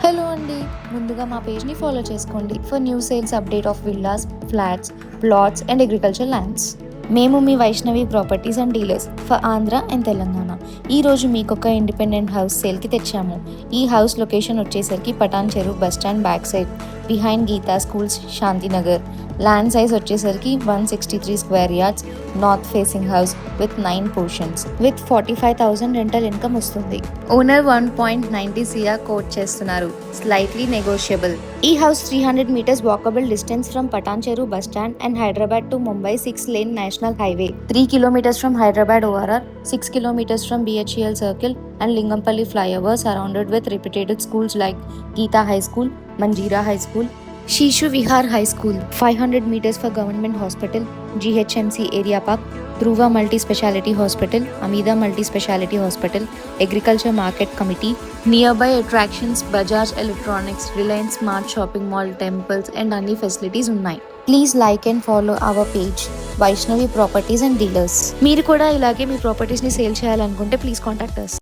Hello అండి, ముందుగా మా పేజ్ని ఫాలో చేసుకోండి for new sales update of villas, flats, plots and agriculture lands. మేము మీ Vaishnavi properties and dealers for Andhra and Telangana. ఈరోజు మీకు ఒక ఇండిపెండెంట్ హౌస్ సేల్కి తెచ్చాము. ఈ హౌస్ లొకేషన్ వచ్చేసరికి Patancheru bus stand back side behind Geetha schools, Shantinagar. Land size వచ్చేసరికి 163 square yards, north facing house with 9 portions with 45,000 rental income వస్తుంది. ఓనర్ 1.90 CR కోట్ చేస్తున్నారు, స్లైట్లీ నెగోషియబుల్. ఈ house 300 meters walkable distance from Patancheru bus stand and Hyderabad to Mumbai 6-lane national highway, 3 kilometers from Hyderabad ORR, 6 kilometers from BHEL Circle and Lingampalli flyover, surrounded with reputed schools like Geeta High School, Manjeera High School, Shishu Vihar High School, 500 meters for Government Hospital, GHMC Area Park, Dhruva Multi-Speciality Hospital, Amida Multi-Speciality Hospital, Agriculture Market Committee, nearby attractions, Bajaj Electronics, Reliance Smart Shopping Mall, temples and अन्य facilities ఉన్నాయి. Please like and follow our page Vaishnavi properties and dealers. మీరు కూడా ఇలాగే మీ ప్రాపర్టీస్ని sale చేయాలనుకుంటే please contact us.